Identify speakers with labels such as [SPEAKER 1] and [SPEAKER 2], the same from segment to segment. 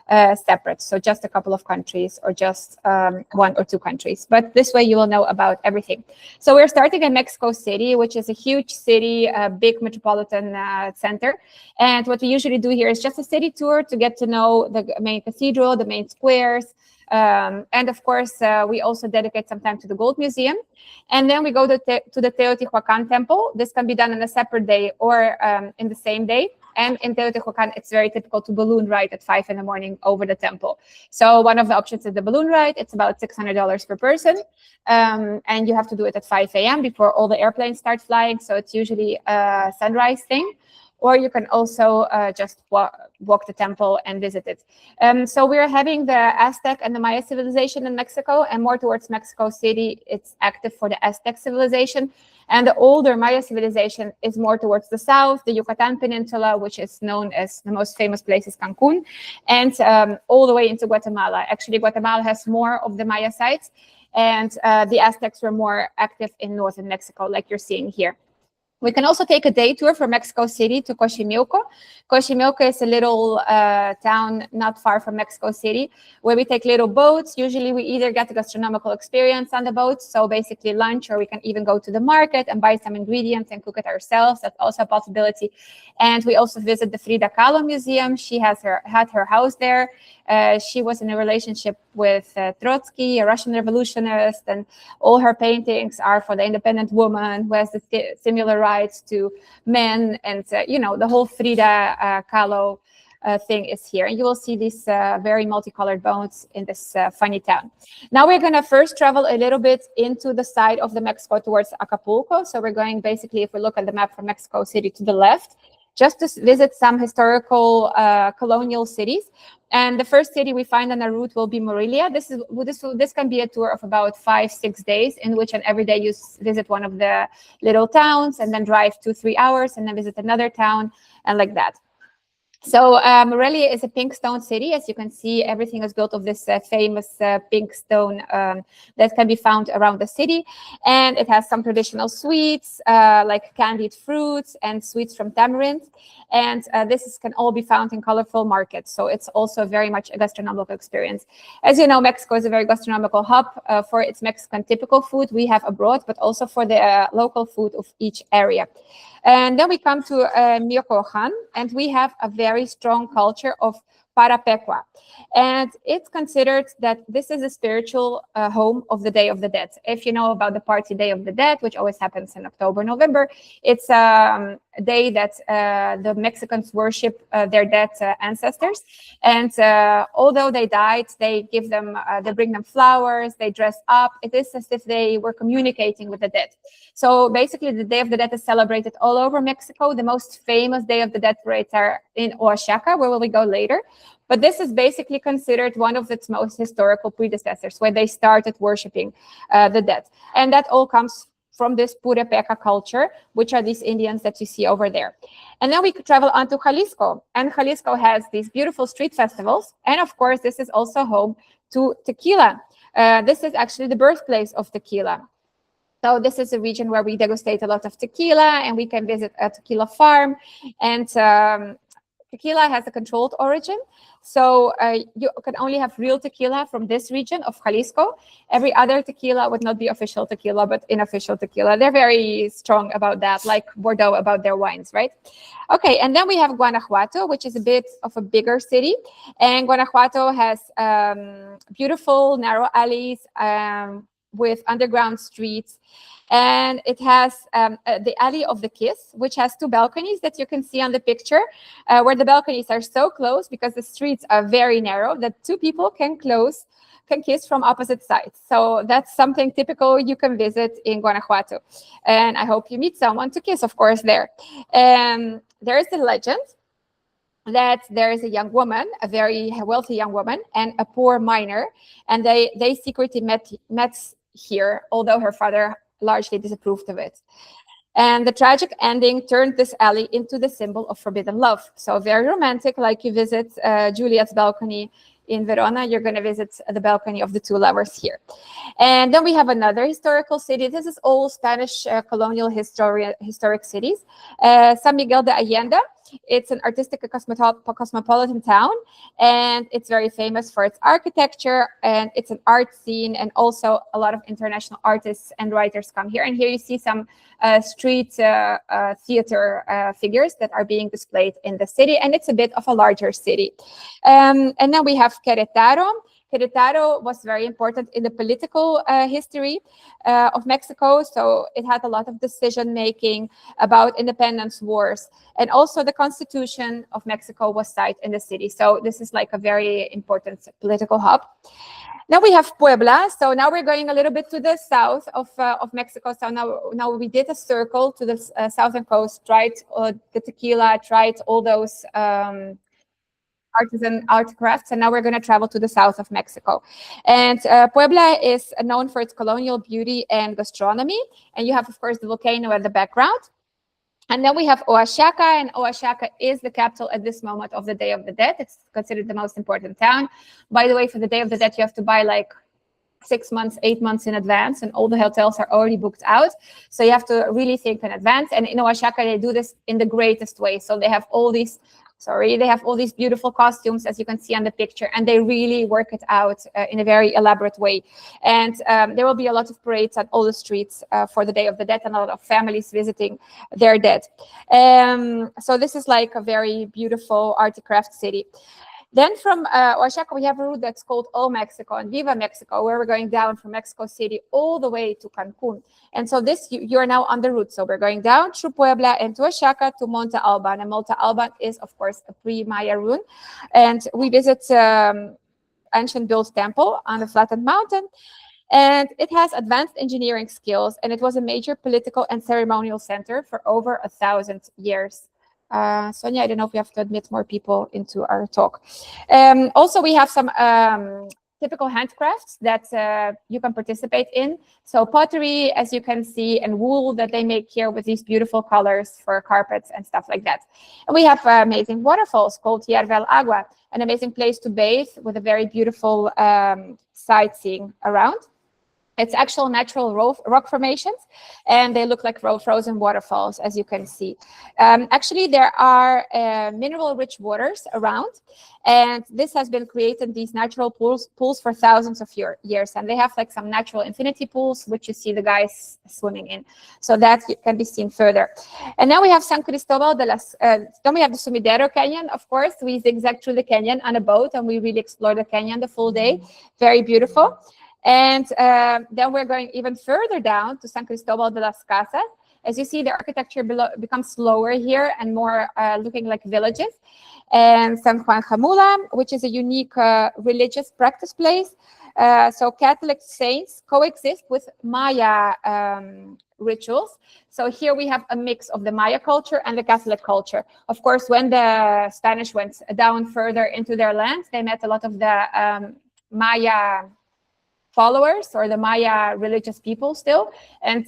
[SPEAKER 1] separate. So just a couple of countries or just 1 or 2 countries. But this way you will know about everything. So we're starting in Mexico City, which is a huge city, a big metropolitan center. And what we usually do here is just a city tour to get to know the main cathedral, the main squares. And of course, we also dedicate some time to the Gold Museum. And then we go to the Teotihuacan Temple. This can be done on a separate day or in the same day. And in Teotihuacan, it's very typical to balloon ride at 5 in the morning over the temple. So one of the options is the balloon ride. It's about $600 per person. And you have to do it at 5 a.m. before all the airplanes start flying. So it's usually a sunrise thing. Or you can also just walk the temple and visit it. So we're having the Aztec and the Maya civilization in Mexico, and more towards Mexico City, it's active for the Aztec civilization. And the older Maya civilization is more towards the south, the Yucatan Peninsula, which is known as the most famous place is Cancun, and all the way into Guatemala. Actually, Guatemala has more of the Maya sites, and the Aztecs were more active in northern Mexico, like you're seeing here. We can also take a day tour from Mexico City to Xochimilco. Xochimilco is a little town not far from Mexico City, where we take little boats. Usually we either get a gastronomical experience on the boat, so basically lunch, or we can even go to the market and buy some ingredients and cook it ourselves. That's also a possibility. And we also visit the Frida Kahlo Museum. She had her house there. She was in a relationship with Trotsky, a Russian revolutionist, and all her paintings are for the independent woman who has the similar rights to men. And, the whole Frida Kahlo thing is here. And you will see these very multicolored boats in this funny town. Now we're going to first travel a little bit into the side of the Mexico towards Acapulco. So we're going basically, if we look at the map from Mexico City to the left, just to visit some historical colonial cities. And the first city we find on our route will be Morelia. This can be a tour of about 5-6 days, in which every day you visit one of the little towns and then drive 2-3 hours and then visit another town, and like that. So Morelia is a pink stone city. As you can see, everything is built of this famous pink stone that can be found around the city. And it has some traditional sweets, like candied fruits and sweets from tamarind. And this can all be found in colorful markets. So it's also very much a gastronomical experience. As you know, Mexico is a very gastronomical hub for its Mexican typical food we have abroad, but also for the local food of each area. And then we come to Michoacán, and we have a very strong culture of Parapequa. And it's considered that this is a spiritual home of the Day of the Dead. If you know about the party Day of the Dead, which always happens in October, November, it's a day that the Mexicans worship their dead ancestors. And although they died, they bring them flowers, they dress up. It is as if they were communicating with the dead. So basically, the Day of the Dead is celebrated all over Mexico. The most famous Day of the Dead parades are in Oaxaca, where we go later. But this is basically considered one of its most historical predecessors, where they started worshiping the dead. And that all comes from this Purepeca culture, which are these Indians that you see over there. And then we could travel on to Jalisco. And Jalisco has these beautiful street festivals. And of course, this is also home to tequila. This is actually the birthplace of tequila. So this is a region where we degustate a lot of tequila, and we can visit a tequila farm. And tequila has a controlled origin. So you can only have real tequila from this region of Jalisco. Every other tequila would not be official tequila, but unofficial tequila. They're very strong about that, like Bordeaux about their wines, right? Okay, and then we have Guanajuato, which is a bit of a bigger city. And Guanajuato has beautiful narrow alleys with underground streets. And it has the Alley of the Kiss, which has 2 balconies that you can see on the picture, where the balconies are so close because the streets are very narrow that 2 people can kiss from opposite sides. So that's something typical you can visit in Guanajuato. And I hope you meet someone to kiss, of course, there. There is a legend that there is a young woman, a very wealthy young woman, and a poor miner, and they secretly met here, although her father largely disapproved of it. And the tragic ending turned this alley into the symbol of forbidden love. So very romantic, like you visit Juliet's balcony in Verona, you're going to visit the balcony of the 2 lovers here. And then we have another historical city. This is all Spanish colonial historic cities. San Miguel de Allende. It's an artistic cosmopolitan town, and it's very famous for its architecture, and it's an art scene, and also a lot of international artists and writers come here. And here you see some street theater figures that are being displayed in the city, and it's a bit of a larger city. And then we have Querétaro. Querétaro was very important in the political history of Mexico. So it had a lot of decision making about independence wars. And also the Constitution of Mexico was signed in the city. So this is like a very important political hub. Now we have Puebla. So now we're going a little bit to the south of Mexico. So now we did a circle to the southern coast, tried the tequila, tried all those artisan art crafts, and now we're going to travel to the south of Mexico. And Puebla is known for its colonial beauty and gastronomy, and you have, of course, the volcano in the background. And then we have Oaxaca, and Oaxaca is the capital at this moment of the Day of the Dead. It's considered the most important town. By the way, for the Day of the Dead, you have to buy like 6 months, 8 months in advance, and all the hotels are already booked out. So you have to really think in advance. And in Oaxaca, they do this in the greatest way. So they have all these beautiful costumes, as you can see on the picture, and they really work it out in a very elaborate way. And there will be a lot of parades on all the streets for the Day of the Dead, and a lot of families visiting their dead. So this is like a very beautiful art and craft city. Then from Oaxaca, we have a route that's called All Mexico and Viva Mexico, where we're going down from Mexico City all the way to Cancun. And so this, you're now on the route. So we're going down through Puebla and to Oaxaca to Monte Alban. And Monte Alban is, of course, a pre-Maya ruin. And we visit ancient built temple on the flattened mountain. And it has advanced engineering skills. And it was a major political and ceremonial center for over 1,000 years. Sonia, I don't know if we have to admit more people into our talk. Also, we have some typical handcrafts that you can participate in. So pottery, as you can see, and wool that they make here with these beautiful colors for carpets and stuff like that. And we have amazing waterfalls called Hierve Agua, an amazing place to bathe with a very beautiful sightseeing around. It's actual natural rock formations, and they look like frozen waterfalls, as you can see. Actually, there are mineral-rich waters around, and this has been created, these natural pools for thousands of years. And they have like some natural infinity pools, which you see the guys swimming in. So that can be seen further. And now we have San Cristobal de las, then we have the Sumidero Canyon, of course. We zigzag through the canyon on a boat, and we really explore the canyon the full day. Very beautiful. And then we're going even further down to San Cristobal de las Casas. As you see, the architecture becomes slower here and more looking like villages. And San Juan Jamula, which is a unique religious practice place. So Catholic saints coexist with Maya rituals. So here we have a mix of the Maya culture and the Catholic culture. Of course, when the Spanish went down further into their lands, they met a lot of the Maya followers or the Maya religious people still, and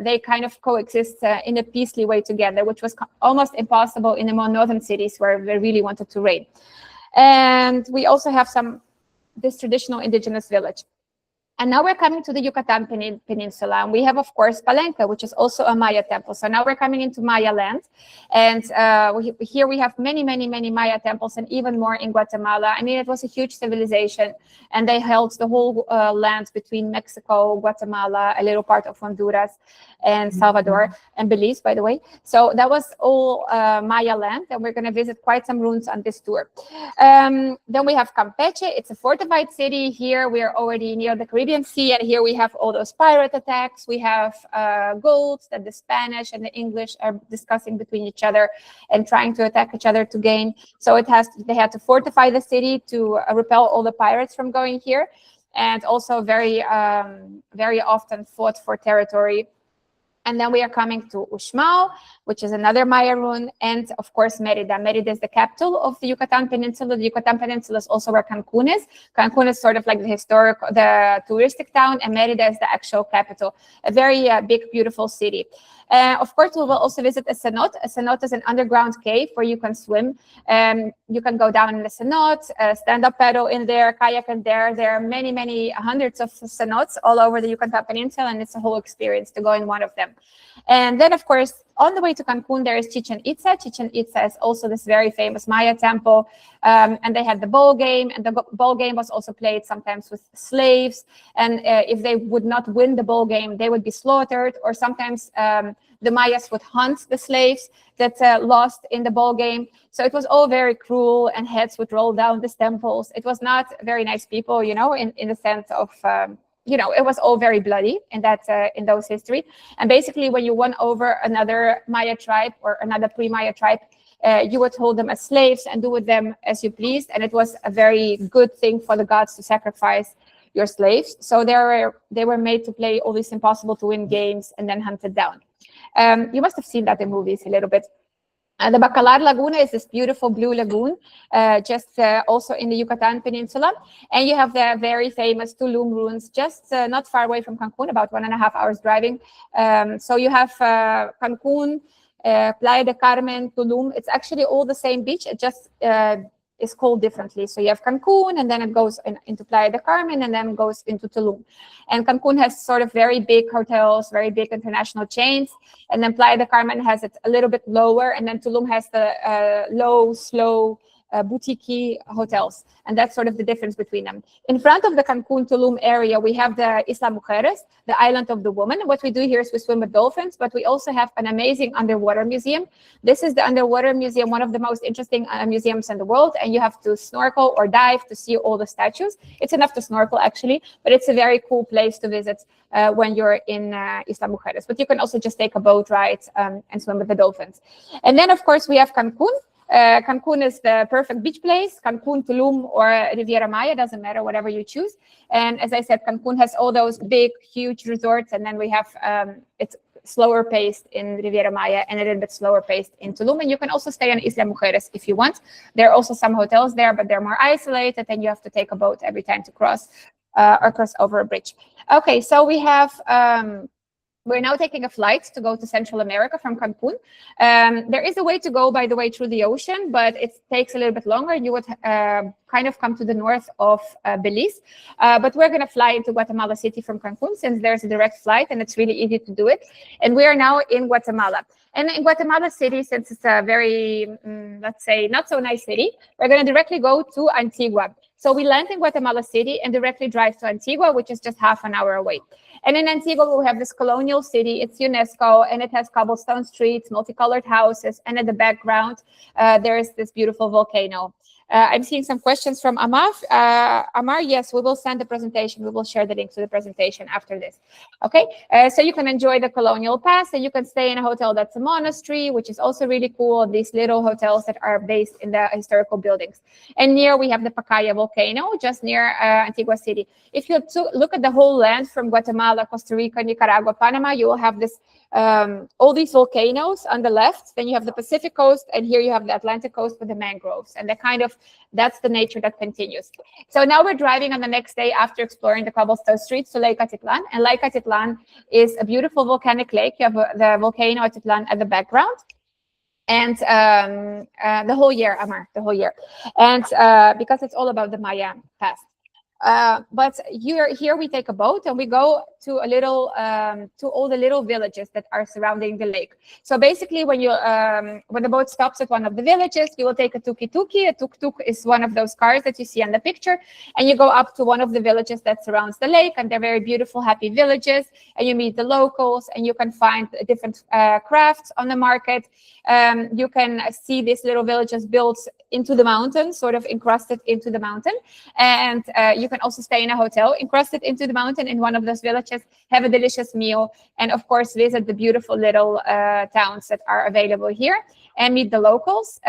[SPEAKER 1] they kind of coexist in a peaceful way together, which was almost impossible in the more northern cities where they really wanted to reign. And we also have this traditional indigenous village. And now we're coming to the Yucatan Peninsula. And we have, of course, Palenque, which is also a Maya temple. So now we're coming into Maya land. And here we have many, many, many Maya temples, and even more in Guatemala. I mean, it was a huge civilization, and they held the whole land between Mexico, Guatemala, a little part of Honduras, and Salvador, and Belize, by the way. So that was all Maya land, and we're going to visit quite some ruins on this tour. Then we have Campeche. It's a fortified city. Here we are already near the Caribbean Sea, and here we have all those pirate attacks. We have gold that the Spanish and the English are discussing between each other and trying to attack each other to gain. So they had to fortify the city to repel all the pirates from going here, and also very often fought for territory. And then we are coming to Uxmal, which is another Maya ruin, and of course Merida. Merida is the capital of the Yucatan Peninsula. The Yucatan Peninsula is also where Cancun is. Cancun is sort of like the touristic town, and Merida is the actual capital. A very big, beautiful city. Of course, we will also visit a cenote. A cenote is an underground cave where you can swim. You can go down in the cenote, stand-up paddle in there, kayak in there. There are many, many hundreds of cenotes all over the Yucatan Peninsula, and it's a whole experience to go in one of them. And then, of course, On the way to Cancun, there is Chichen Itza. Chichen Itza is also this very famous Maya temple. And they had the ball game, and the ball game was also played sometimes with slaves. And if they would not win the ball game, they would be slaughtered. Or sometimes the Mayas would hunt the slaves that lost in the ball game. So it was all very cruel, and heads would roll down these temples. It was not very nice people, you know, in the sense of, you know, it was all very bloody in that in those history. And basically, when you won over another Maya tribe or another pre-Maya tribe, you would hold them as slaves and do with them as you pleased. And it was a very good thing for the gods to sacrifice your slaves. So they were made to play all these impossible to win games and then hunted down. You must have seen that in movies a little bit. The Bacalar Laguna is this beautiful blue lagoon, just also in the Yucatan Peninsula. And you have the very famous Tulum ruins, just not far away from Cancun, about 1.5 hours driving. So you have Cancun, Playa del Carmen, Tulum. It's actually all the same beach. It just is called differently. So you have Cancun, and then it goes into Playa del Carmen, and then goes into Tulum. And Cancun has sort of very big hotels, very big international chains. And then Playa del Carmen has it a little bit lower. And then Tulum has the low, slow, boutique hotels. And that's sort of the difference between them. In front of the Cancun Tulum area, we have the Isla Mujeres, the island of the woman. What we do here is we swim with dolphins, but we also have an amazing underwater museum. This is the underwater museum, one of the most interesting museums in the world. And you have to snorkel or dive to see all the statues. It's enough to snorkel, actually, but it's a very cool place to visit when you're in Isla Mujeres. But you can also just take a boat ride and swim with the dolphins. And then, of course, we have Cancun. Cancun is the perfect beach place. Cancun, Tulum, or Riviera Maya, doesn't matter, whatever you choose. And as I said, Cancun has all those big, huge resorts. And then we have, it's slower paced in Riviera Maya and a little bit slower paced in Tulum. And you can also stay on Isla Mujeres if you want. There are also some hotels there, but they're more isolated, and you have to take a boat every time to cross or cross over a bridge. Okay, so we have... we're now taking a flight to go to Central America from Cancun. There is a way to go, by the way, through the ocean, but it takes a little bit longer. You would kind of come to the north of Belize. But we're going to fly into Guatemala City from Cancun, since there's a direct flight and it's really easy to do it. And we are now in Guatemala. And in Guatemala City, since it's a very, let's say, not so nice city, we're going to directly go to Antigua. So we land in Guatemala City and directly drive to Antigua, which is just half an hour away. And in Antigua, we have this colonial city. It's UNESCO, and it has cobblestone streets, multicolored houses, and in the background, there is this beautiful volcano. I'm seeing some questions from Amar. Amar, yes, we will send the presentation. We will share the link to the presentation after this. Okay, so you can enjoy the colonial past, and you can stay in a hotel that's a monastery, which is also really cool. These little hotels that are based in the historical buildings. And near, we have the Pacaya volcano, just near Antigua City. If you look at the whole land from Guatemala, Costa Rica, Nicaragua, Panama, you will have this all these volcanoes on the left. Then you have the Pacific coast, and here you have the Atlantic coast with the mangroves, and that's the nature that continues. So now we're driving on the next day after exploring the cobblestone streets to Lake Atitlan, and Lake Atitlan is a beautiful volcanic lake. You have the volcano Atitlan at the background, and the whole year, Amar, the whole year, and because it's all about the Maya past. But here we take a boat and we go to a little to all the little villages that are surrounding the lake. So basically, when the boat stops at one of the villages, you will take a tuki-tuki. A tuk-tuk is one of those cars that you see on the picture, and you go up to one of the villages that surrounds the lake, and they're very beautiful, happy villages, and you meet the locals, and you can find different crafts on the market. You can see these little villages built into the mountain, sort of encrusted into the mountain, and you can also stay in a hotel encrusted into the mountain in one of those villages, have a delicious meal, and of course visit the beautiful little towns that are available here and meet the locals.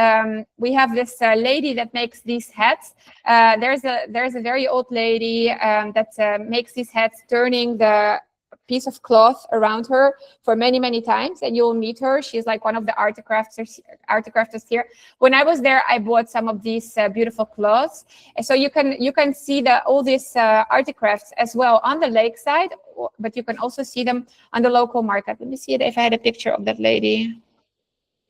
[SPEAKER 1] We have this lady that makes these hats. There's a very old lady that makes these hats, turning the piece of cloth around her for many, many times, and you'll meet her. She's like one of the art crafters here. When I was there, I bought some of these beautiful cloths. And so you can see all these art crafts as well on the lakeside, but you can also see them on the local market. Let me see if I had a picture of that lady.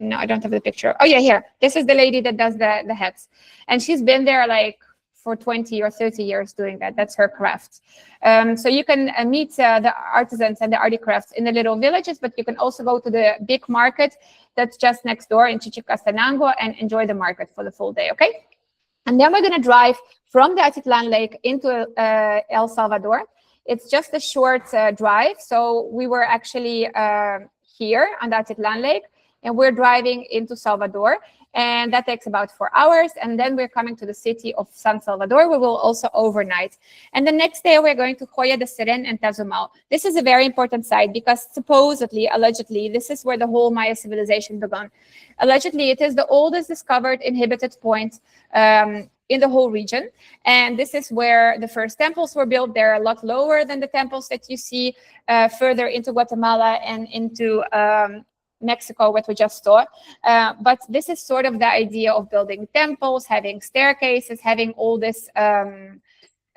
[SPEAKER 1] No, I don't have the picture. Oh yeah, here. This is the lady that does the hats, and she's been there like for 20 or 30 years doing that. That's her craft. So you can meet the artisans and the articrafts in the little villages, but you can also go to the big market that's just next door in Chichicastenango and enjoy the market for the full day, okay? And then we're going to drive from the Atitlan Lake into El Salvador. It's just a short drive. So we were actually here on the Atitlan Lake, and we're driving into Salvador. And that takes about 4 hours. And then we're coming to the city of San Salvador. We will also overnight. And the next day, we're going to Joya de Seren and Tazumal. This is a very important site because supposedly, allegedly, this is where the whole Maya civilization began. Allegedly, it is the oldest discovered inhabited point in the whole region. And this is where the first temples were built. They're a lot lower than the temples that you see further into Guatemala and into Mexico, what we just saw. But this is sort of the idea of building temples, having staircases, having all this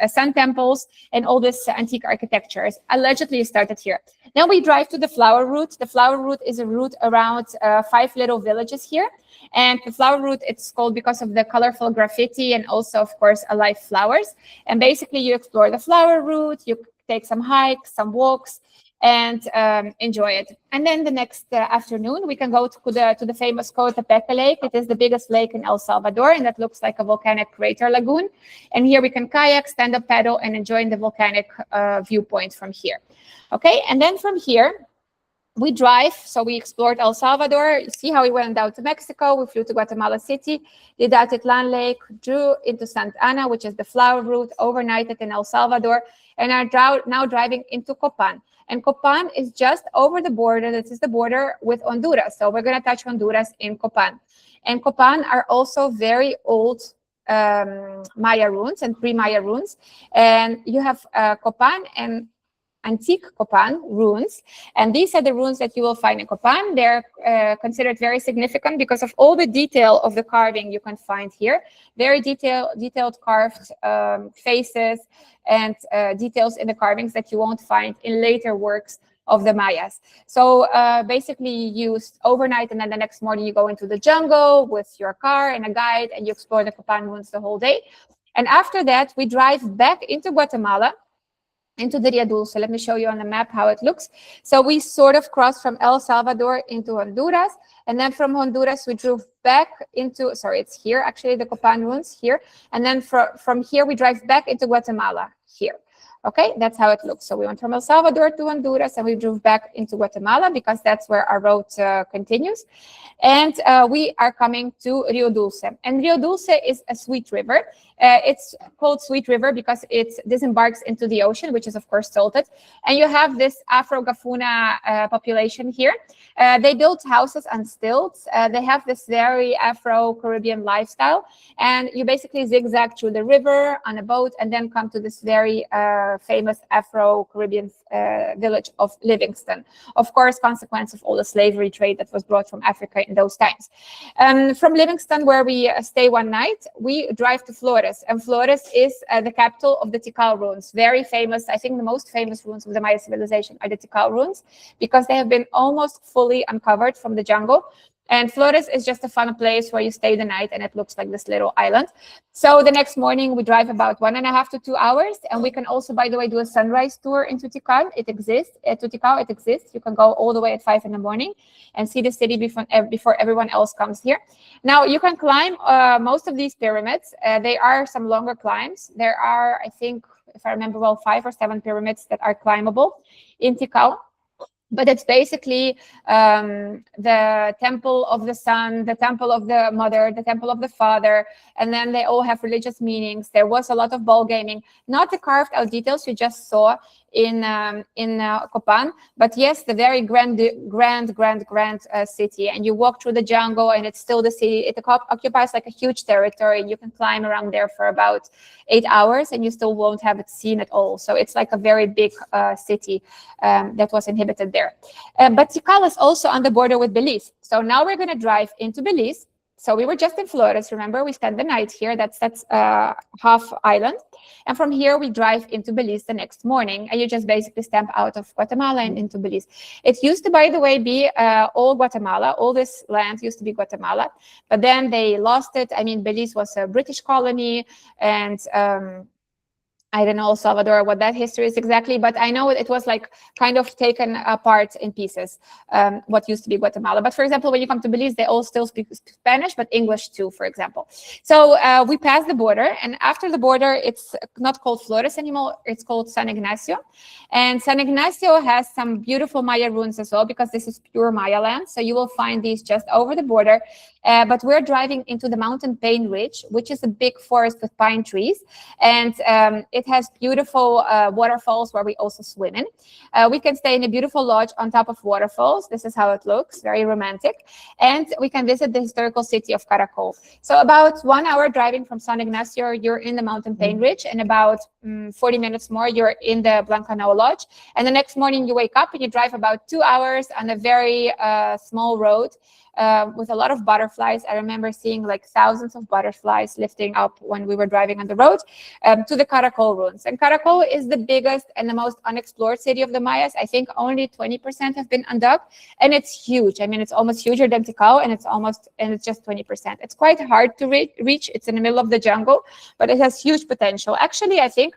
[SPEAKER 1] sun temples and all this antique architectures. Allegedly started here. Then we drive to the flower route. The flower route is a route around 5 little villages here. And the flower route, it's called because of the colorful graffiti and also, of course, alive flowers. And basically you explore the flower route, you take some hikes, some walks, and enjoy it. And then the next afternoon, we can go to the famous Coatepeque Lake. It is the biggest lake in El Salvador, and that looks like a volcanic crater lagoon. And here we can kayak, stand-up paddle, and enjoy the volcanic viewpoint from here. Okay, and then from here, we drive. So we explored El Salvador. You see how we went down to Mexico. We flew to Guatemala City, did Atitlan Lake, drew into Santa Ana, which is the flower route, overnighted in El Salvador, and are now driving into Copan. And Copan is just over the border. This is the border with Honduras. So we're going to touch Honduras in Copan. And Copan are also very old Maya ruins and pre-Maya ruins. And you have Copan and antique Copan ruins. And these are the ruins that you will find in Copan. They're considered very significant because of all the detail of the carving you can find here. Very detailed carved faces and details in the carvings that you won't find in later works of the Mayas. So basically you use overnight, and then the next morning you go into the jungle with your car and a guide, and you explore the Copan ruins the whole day. And after that, we drive back into Guatemala, into the Rio Dulce. Let me show you on the map how it looks. So we sort of crossed from El Salvador into Honduras, and then from Honduras we drove back into, sorry, it's here, actually the Copan ruins here, and then from here we drive back into Guatemala here. Okay, that's how it looks. So we went from El Salvador to Honduras, and we drove back into Guatemala because that's where our road continues. And we are coming to Rio Dulce. And Rio Dulce is a sweet river. It's called Sweet River because it disembarks into the ocean, which is, of course, salted. And you have this Afro-Gafuna population here. They built houses on stilts. They have this very Afro-Caribbean lifestyle. And you basically zigzag through the river on a boat and then come to this very famous Afro-Caribbean village of Livingston. Of course, consequence of all the slavery trade that was brought from Africa in those times. From Livingston, where we stay one night, we drive to Flores. And Flores is the capital of the Tikal ruins. Very famous, I think the most famous ruins of the Maya civilization are the Tikal ruins because they have been almost fully uncovered from the jungle. And Flores is just a fun place where you stay the night, and it looks like this little island. So the next morning we drive about 1.5 to 2 hours, and we can also, by the way, do a sunrise tour into Tikal. It exists. Tikal, it exists. You can go all the way at 5 in the morning and see the city before everyone else comes here. Now you can climb most of these pyramids. They are some longer climbs. There are, I think, if I remember well, 5 or 7 pyramids that are climbable in Tikal. But it's basically the temple of the sun, the temple of the mother, the temple of the father, and then they all have religious meanings. There was a lot of ball gaming, not the carved out details you just saw in Copan, but yes, the very grand city. And you walk through the jungle, and it's still the city. It occupies like a huge territory. You can climb around there for about 8 hours, and you still won't have it seen at all. So it's like a very big city that was inhabited there. But Tikal is also on the border with Belize. So now we're going to drive into Belize. So we were just in Flores, remember? We spent the night here. That's half island. And from here, we drive into Belize the next morning. And you just basically stamp out of Guatemala and into Belize. It used to, by the way, be all Guatemala. All this land used to be Guatemala. But then they lost it. I mean, Belize was a British colony. And I don't know, El Salvador, what that history is exactly, but I know it was like kind of taken apart in pieces, what used to be Guatemala. But for example, when you come to Belize, they all still speak Spanish, but English too, for example. So we passed the border, and after the border, it's not called Flores anymore, it's called San Ignacio. And San Ignacio has some beautiful Maya ruins as well, because this is pure Maya land. So you will find these just over the border. But we're driving into the Mountain Pain Ridge, which is a big forest with pine trees. And it has beautiful waterfalls where we also swim in. We can stay in a beautiful lodge on top of waterfalls. This is how it looks, very romantic. And we can visit the historical city of Caracol. So about 1 hour driving from San Ignacio, you're in the Mountain Pain Ridge. And about 40 minutes more, you're in the Blancanoa Lodge. And the next morning you wake up and you drive about 2 hours on a very small road. With a lot of butterflies. I remember seeing like thousands of butterflies lifting up when we were driving on the road to the Caracol ruins. And Caracol is the biggest and the most unexplored city of the Mayas. I think only 20% have been undug, and it's huge. I mean, it's almost huger than Tikal, and it's just 20%. It's quite hard to reach. It's in the middle of the jungle, but it has huge potential. Actually, I think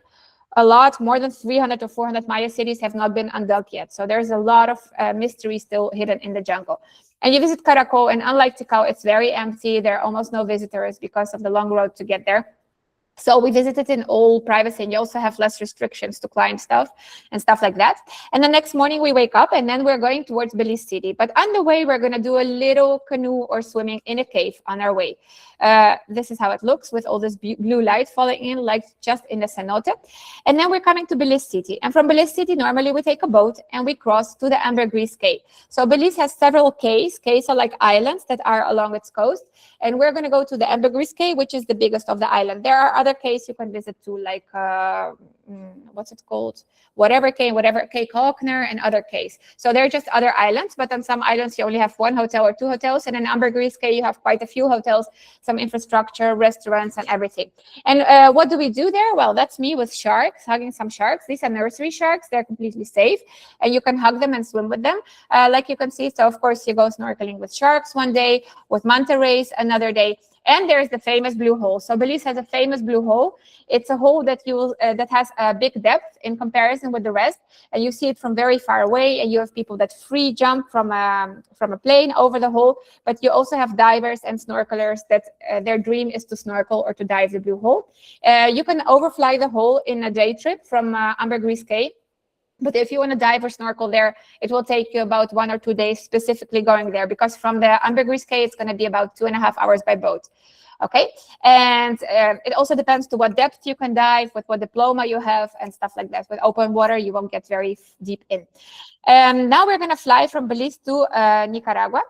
[SPEAKER 1] a lot more than 300 or 400 Maya cities have not been undug yet. So there's a lot of mystery still hidden in the jungle. And you visit Caracol, and unlike Tikal, it's very empty. There are almost no visitors because of the long road to get there. So we visited in all privacy, and you also have less restrictions to climb stuff and stuff like that. And the next morning we wake up, and then we're going towards Belize City. But on the way, we're going to do a little canoe or swimming in a cave on our way. This is how it looks with all this blue light falling in, like just in the cenote. And then we're coming to Belize City. And from Belize City, normally we take a boat and we cross to the Ambergris Cay. So Belize has several cays. Cays are like islands that are along its coast. And we're going to go to the Ambergris Cay, which is the biggest of the island. There are other cays you can visit too, like what's it called? Whatever Cay, Kalkner, and other cays. So they're just other islands, but on some islands you only have 1 hotel or 2 hotels, and in Ambergris Cay you have quite a few hotels, some infrastructure, restaurants, and everything. And what do we do there? Well, that's me with sharks, hugging some sharks. These are nursery sharks. They're completely safe, and you can hug them and swim with them, like you can see. So of course you go snorkeling with sharks one day, with manta rays another day. And there's the famous blue hole. So Belize has a famous blue hole. It's a hole that that has a big depth in comparison with the rest, and you see it from very far away. And you have people that free jump from a plane over the hole, but you also have divers and snorkelers that their dream is to snorkel or to dive the blue hole. You can overfly the hole in a day trip from Ambergris Cay. But if you want to dive or snorkel there, it will take you about 1 or 2 days specifically going there, because from the Ambergris Cay, it's going to be about 2.5 hours by boat. Okay, and it also depends to what depth you can dive, with what diploma you have, and stuff like that. With open water, you won't get very deep in. Now we're going to fly from Belize to Nicaragua.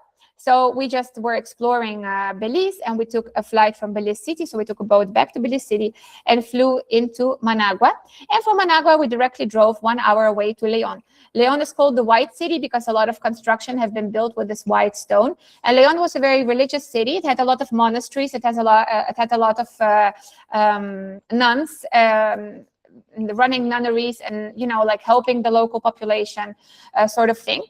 [SPEAKER 1] So we just were exploring Belize, and we took a flight from Belize City. So we took a boat back to Belize City and flew into Managua. And from Managua, we directly drove 1 hour away to Leon. Leon is called the White City because a lot of construction have been built with this white stone. And Leon was a very religious city. It had a lot of monasteries. It had a lot of nuns, running nunneries, and like helping the local population, sort of thing.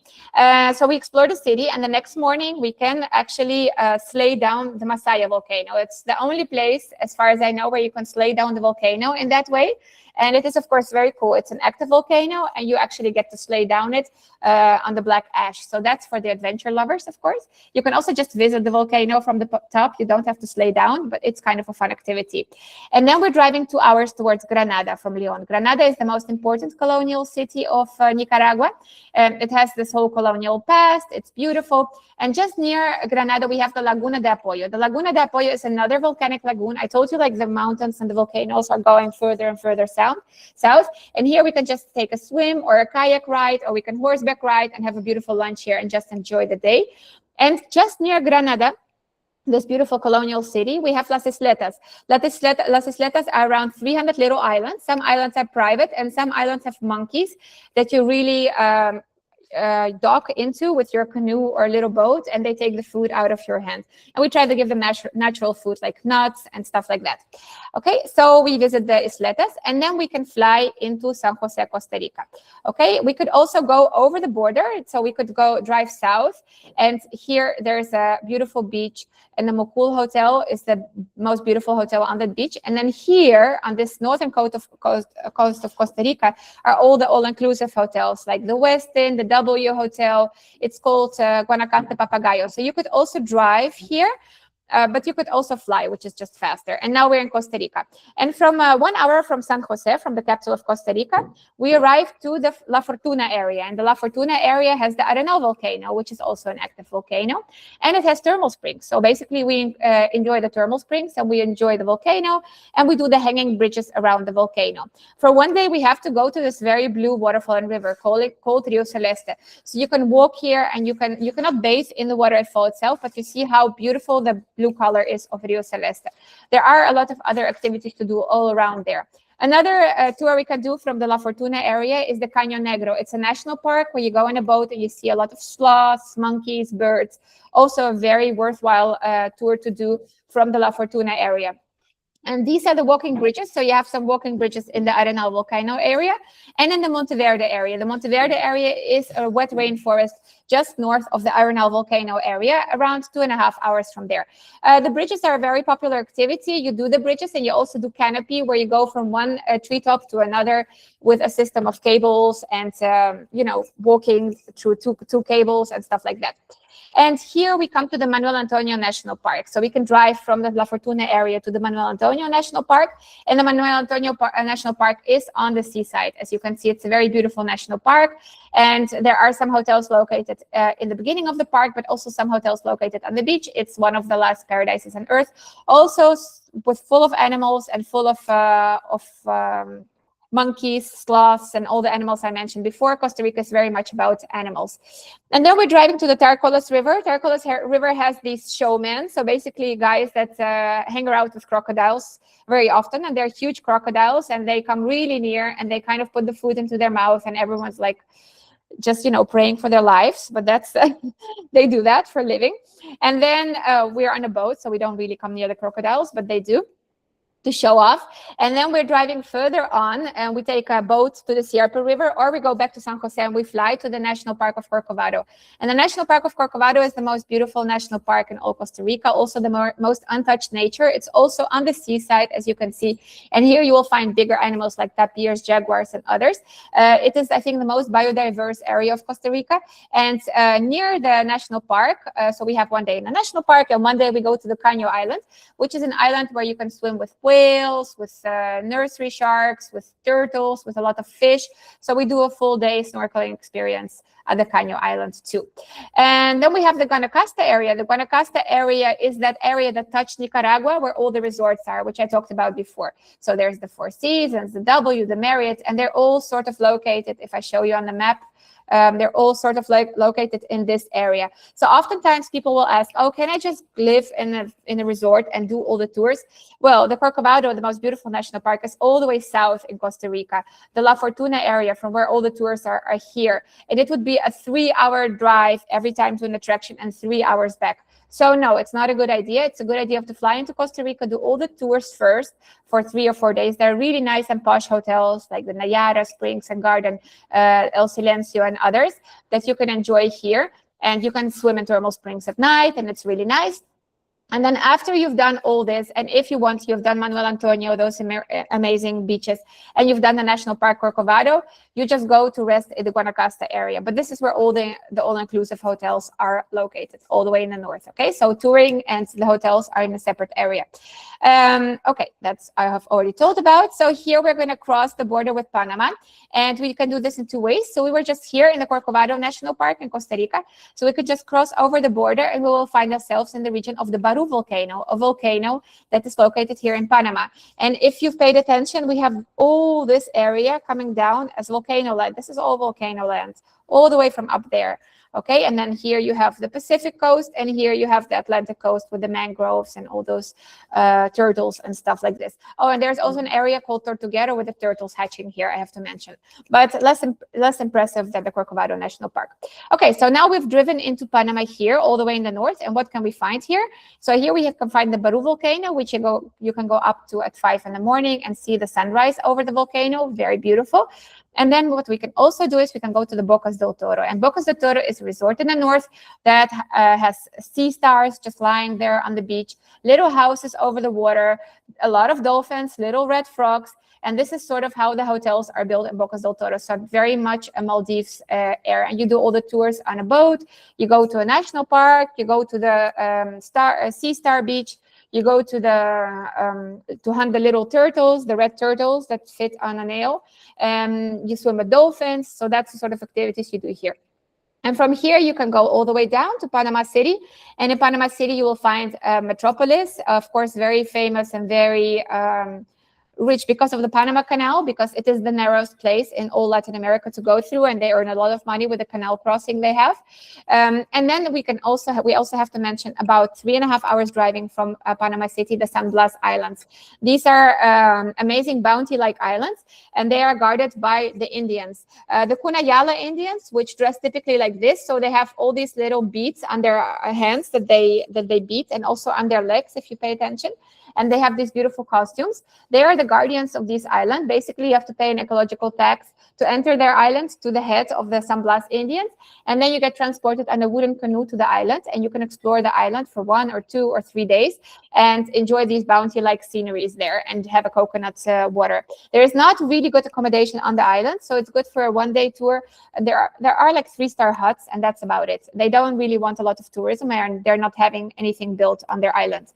[SPEAKER 1] So we explored the city, and the next morning we can actually slay down the Masaya volcano. It's the only place, as far as I know, where you can slay down the volcano in that way. And it is, of course, very cool. It's an active volcano, and you actually get to slay down it on the black ash. So that's for the adventure lovers, of course. You can also just visit the volcano from the top. You don't have to slay down, but it's kind of a fun activity. And then we're driving 2 hours towards Granada from Leon. Granada is the most important colonial city of Nicaragua. It has this whole colonial past. It's beautiful. And just near Granada, we have the Laguna de Apoyo. The Laguna de Apoyo is another volcanic lagoon. I told you, like, the mountains and the volcanoes are going further and further south. And here we can just take a swim or a kayak ride, or we can horseback ride and have a beautiful lunch here and just enjoy the day. And just near Granada, this beautiful colonial city, we have Las Isletas. Las Isletas are around 300 little islands. Some islands are private, and some islands have monkeys that you really dock into with your canoe or little boat, and they take the food out of your hand. And we try to give them natural food like nuts and stuff like that. Okay, so we visit the Isletas, and then we can fly into San Jose, Costa Rica. Okay, we could also go over the border, so we could go drive south, and here there's a beautiful beach, and the Mocul Hotel is the most beautiful hotel on the beach. And then here on this northern coast of Costa Rica are all the all-inclusive hotels, like the Westin, the W Hotel. It's called Guanacaste Papagayo. So you could also drive here, but you could also fly, which is just faster. And now we're in Costa Rica. And from 1 hour from San Jose, from the capital of Costa Rica, we arrived to the La Fortuna area. And the La Fortuna area has the Arenal volcano, which is also an active volcano. And it has thermal springs. So basically, we enjoy the thermal springs, and we enjoy the volcano, and we do the hanging bridges around the volcano. For one day, we have to go to this very blue waterfall and river called Rio Celeste. So you can walk here, and you cannot bathe in the waterfall itself, but you see how beautiful the blue color is of Rio Celeste. There are a lot of other activities to do all around there. Another tour we can do from the La Fortuna area is the Caño Negro. It's a national park where you go in a boat and you see a lot of sloths, monkeys, birds. Also a very worthwhile tour to do from the La Fortuna area. And these are the walking bridges. So you have some walking bridges in the Arenal volcano area and in the Monteverde area. The Monteverde area is a wet rainforest just north of the Arenal volcano area, around 2.5 hours from there. The bridges are a very popular activity. You do the bridges, and you also do canopy, where you go from one treetop to another with a system of cables and, walking through two cables and stuff like that. And here we come to the Manuel Antonio National Park. So we can drive from the La Fortuna area to the Manuel Antonio National Park. And the Manuel Antonio National Park is on the seaside. As you can see, it's a very beautiful national park. And there are some hotels located in the beginning of the park, but also some hotels located on the beach. It's one of the last paradises on earth. Also full of animals and full of monkeys, sloths, and all the animals I mentioned before. Costa Rica is very much about animals. And then we're driving to the Taracolas River. Taracolas River has these showmen, so basically guys that hang around with crocodiles very often, and they're huge crocodiles, and they come really near, and they kind of put the food into their mouth, and everyone's like just, praying for their lives, but that's, they do that for a living. And then we're on a boat, so we don't really come near the crocodiles, but they do, to show off. And then we're driving further on, and we take a boat to the Sierpe River, or we go back to San Jose and we fly to the National Park of Corcovado. And the National Park of Corcovado is the most beautiful national park in all Costa Rica, also the most untouched nature. It's also on the seaside, as you can see. And here you will find bigger animals like tapirs, jaguars, and others. It is, I think, the most biodiverse area of Costa Rica. And near the national park, so we have one day in the national park, and one day we go to the Caño Island, which is an island where you can swim with whales, with nursery sharks, with turtles, with a lot of fish. So we do a full day snorkeling experience at the Caño Island too. And then we have the Guanacaste area. The Guanacaste area is that area that touched Nicaragua, where all the resorts are, which I talked about before. So there's the Four Seasons, the W, the Marriott, and they're all sort of located, if I show you on the map, they're all sort of like located in this area. So oftentimes people will ask, oh, can I just live in a resort and do all the tours? Well, the Corcovado, the most beautiful national park, is all the way south in Costa Rica. The La Fortuna area, from where all the tours are here. And it would be a 3-hour drive every time to an attraction and 3 hours back. So no, it's not a good idea. It's a good idea to fly into Costa Rica, do all the tours first for 3 or 4 days. They're really nice and posh hotels like the Nayara, Springs and Garden, El Silencio, and others that you can enjoy here. And you can swim in thermal springs at night, and it's really nice. And then after you've done all this, and if you want, you've done Manuel Antonio, those amazing beaches, and you've done the National Park Corcovado, you just go to rest in the Guanacaste area. But this is where all the all-inclusive hotels are located, all the way in the north, okay? So touring and the hotels are in a separate area. Okay, that's I have already told about. So here we're going to cross the border with Panama, and we can do this in 2 ways. So we were just here in the Corcovado National Park in Costa Rica. So we could just cross over the border, and we will find ourselves in the region of the Baru volcano, a volcano that is located here in Panama. And if you've paid attention, we have all this area coming down as volcano land. This is all volcano land, all the way from up there. Okay, and then here you have the Pacific coast, and here you have the Atlantic coast with the mangroves and all those turtles and stuff like this. Oh, and there's also an area called Tortuguero with the turtles hatching here, I have to mention, but less impressive than the Corcovado National Park. Okay, so now we've driven into Panama here, all the way in the north, and what can we find here? So here we can find the Baru volcano, which you can go up to at 5 in the morning and see the sunrise over the volcano, very beautiful. And then what we can also do is we can go to the Bocas del Toro. And Bocas del Toro is a resort in the north that has sea stars just lying there on the beach, little houses over the water, a lot of dolphins, little red frogs. And this is sort of how the hotels are built in Bocas del Toro. So very much a Maldives air. And you do all the tours on a boat. You go to a national park. You go to the Sea Star Beach. You go to to hunt the little turtles, the red turtles that fit on a nail. You swim with dolphins. So that's the sort of activities you do here. And from here, you can go all the way down to Panama City. And in Panama City, you will find Metropolis, of course, very famous and very rich because of the Panama Canal, because it is the narrowest place in all Latin America to go through, and they earn a lot of money with the canal crossing they have. And then we also have to mention about 3.5 hours driving from Panama City, the San Blas Islands. These are amazing bounty-like islands, and they are guarded by the Indians, the Cunayala Indians, which dress typically like this. So they have all these little beads on their hands that they beat, and also on their legs, if you pay attention. And they have these beautiful costumes. They are the guardians of this island. Basically, you have to pay an ecological tax to enter their island to the head of the San Blas Indians. And then you get transported on a wooden canoe to the island, and you can explore the island for 1 or 2 or 3 days and enjoy these bounty-like sceneries there and have a coconut water. There is not really good accommodation on the island, so it's good for a one-day tour. There are like 3-star huts, and that's about it. They don't really want a lot of tourism, and they're not having anything built on their island.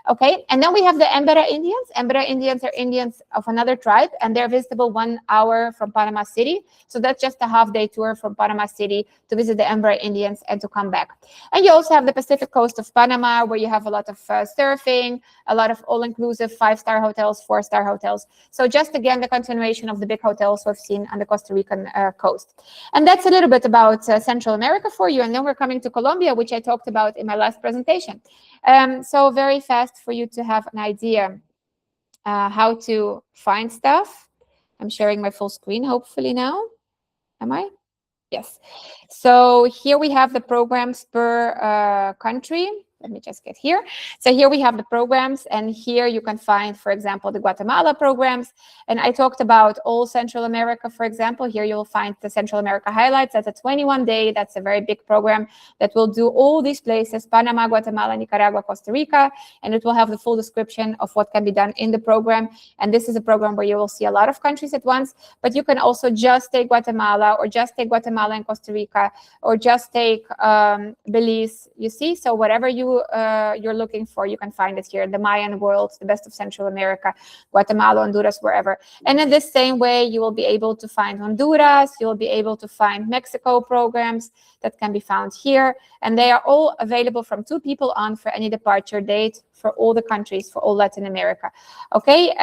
[SPEAKER 1] Okay, and then we have the Embera Indians. Embera Indians are Indians of another tribe, and they're visitable 1 hour from Panama City. So that's just a half-day tour from Panama City to visit the Embera Indians and to come back. And you also have the Pacific coast of Panama, where you have a lot of surfing, a lot of all-inclusive 5-star hotels, 4-star hotels. So just again, the continuation of the big hotels we've seen on the Costa Rican coast. And that's a little bit about Central America for you. And then we're coming to Colombia, which I talked about in my last presentation. So very fast for you to have an idea how to find stuff. I'm sharing my full screen, hopefully now. Am I? Yes. So here we have the programs per country. Let me just get here. So here we have the programs, and here you can find, for example, the Guatemala programs. And I talked about all Central America, for example. Here you'll find the Central America highlights. That's a 21-day. That's a very big program that will do all these places: Panama, Guatemala, Nicaragua, Costa Rica. And it will have the full description of what can be done in the program. And this is a program where you will see a lot of countries at once. But you can also just take Guatemala, or just take Guatemala and Costa Rica, or just take Belize, you see? So whatever you're looking for, you can find it here. The Mayan world, the best of Central America, Guatemala, Honduras, wherever. And in this same way, you will be able to find Honduras, you will be able to find Mexico programs that can be found here. And they are all available from 2 people on for any departure date for all the countries, for all Latin America. Okay,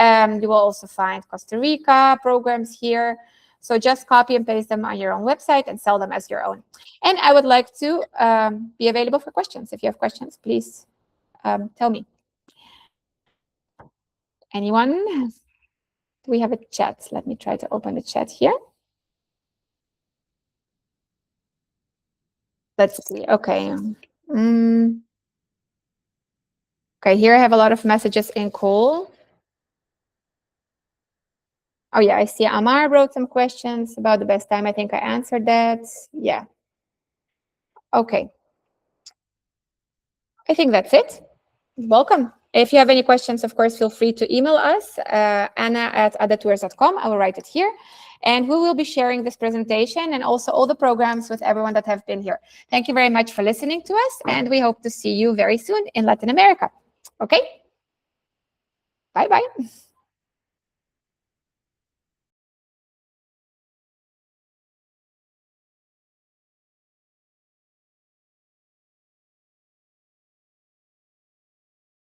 [SPEAKER 1] you will also find Costa Rica programs here. So just copy and paste them on your own website and sell them as your own. And I would like to be available for questions. If you have questions, please tell me. Anyone? Do we have a chat? Let me try to open the chat here. Let's see. Okay. Okay, here I have a lot of messages in call. Oh, yeah, I see Amar wrote some questions about the best time. I think I answered that. Yeah. Okay. I think that's it. Welcome. If you have any questions, of course, feel free to email us, anna@adatours.com. I will write it here. And we will be sharing this presentation and also all the programs with everyone that have been here. Thank you very much for listening to us, and we hope to see you very soon in Latin America. Okay? Bye-bye.